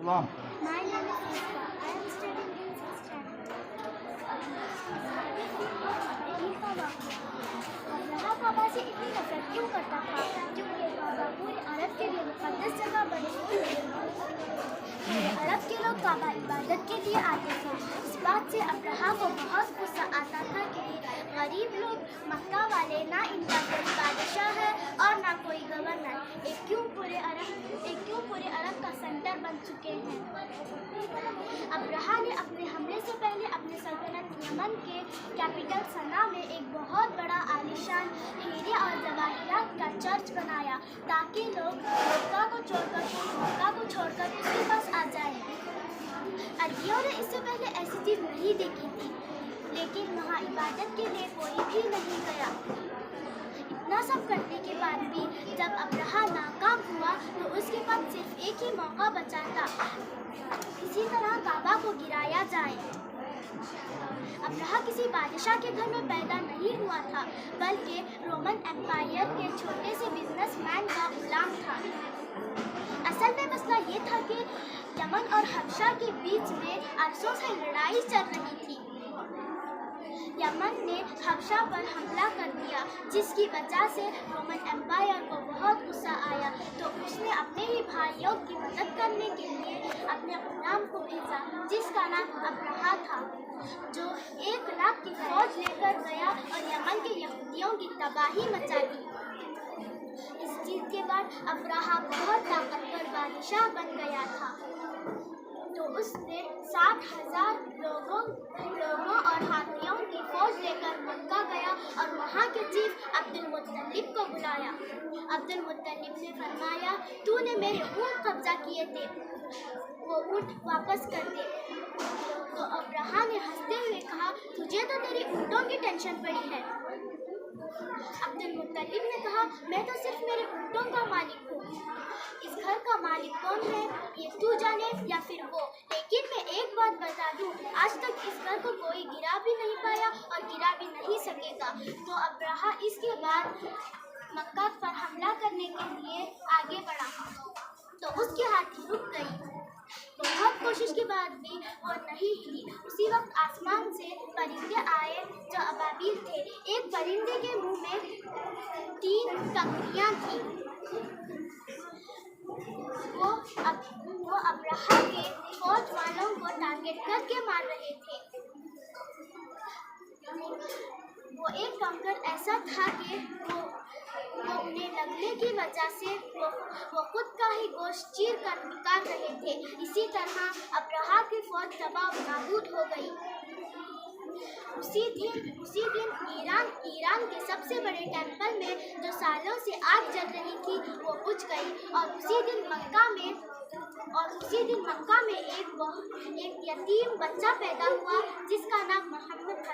Salam. My name is Isra. I am studying in 6th standard. Eid का वाक़या। Abraha काबा से इतनी नफरत क्यों करता था? क्योंकि काबा पूरे अरब के लिए मुक़द्दस जगह बनी हुई है। पूरे अरब के लोग काबा इबादत के लिए आते थे। इस बात से अब्राहा को बहुत गुस्सा आता था कि गरीब लोग मक्का वाले, ना इनका कोई बादशाह है और ना कोई गवर्नर, एक क्यों पूरे अरब का सेंटर बन चुके हैं। अब्राहा ने अपने हमले से पहले अपने सल्तनत यमन के कैपिटल सना में एक बहुत बड़ा आलीशान हीरे और जवाहिरात का चर्च बनाया ताकि लोग मक्का को छोड़कर उसके पास आ जाएं। अरबियों ने इससे पहले ऐसी चीज़ नहीं देखी थी, लेकिन वहाँ इबादत के लिए कोई भी नहीं गया। इतना सब करने के बाद भी जब अब्राहा नाकाम हुआ तो उसके पास सिर्फ एक ही मौका बचा था, किसी तरह काबा को गिराया जाए। अब्राहा किसी बादशाह के घर में पैदा नहीं हुआ था, बल्कि रोमन एम्पायर के छोटे से बिजनेसमैन का गुलाम था। असल में मसला ये था कि यमन और हबशा के बीच में अरसों से लड़ाई चल रही थी। यमन ने हबशा पर हमला कर दिया, जिसकी वजह से रोमन एम्पायर को बहुत गुस्सा आया, तो उसने अपने ही भाइयों की मदद करने के लिए अपने गुलाम को भेजा, जिसका नाम अब्राहा था, जो 1 लाख की फौज लेकर गया और यमन के यहूदियों की तबाही मचा दी। इस जीत के बाद अब्राहा बहुत ताकतवर बादशाह बन गया था, तो उसने 60,000 लोगों और हाथियों की फौज लेकर मक्का गया और वहाँ के चीफ अब्दुल मुत्तलिब को बुलाया। अब्दुल मुत्तलिब ने फरमाया, तूने मेरे ऊँट कब्जा किए थे, वो ऊँट वापस कर दे। तो अब्राहा ने हंसते हुए कहा, तुझे तो तेरी ऊँटों की टेंशन पड़ी है। अब्दुल मुत्तलिब ने कहा, मैं तो सिर्फ मेरे ऊँटों का मालिक हूँ। इस घर का मालिक कौन है ये तू जाने या फिर वो, लेकिन मैं एक बात बता दूँ, आज तक इस घर को कोई गिरा भी नहीं पाया और गिरा भी नहीं सकेगा। तो अब्राहा इसके बाद मक्का पर हमला करने के लिए आगे बढ़ा, तो उसकी हाथी रुक गई। बहुत कोशिश के बाद भी वो नहीं हिली। उसी वक्त आसमान से परिंदे आए जो अबाबील थे। एक परिंदे के मुंह में 3 कंकरियां थी। वो अब्राहा के फौज वालों को टारगेट करके मार रहे थे। वो एक कंकर ऐसा था कि वो उन्हें लगने की वजह से वो खुद का ही गोश्त चीर कर निकाल रहे थे। इसी तरह अब्राहा की फौज तबाह नाबूद हो गई। उसी दिन ईरान के सबसे बड़े टेंपल में जो सालों से आग जल रही थी वो बुझ गई, और उसी दिन मक्का में एक यतीम बच्चा पैदा हुआ जिसका नाम मोहम्मद था।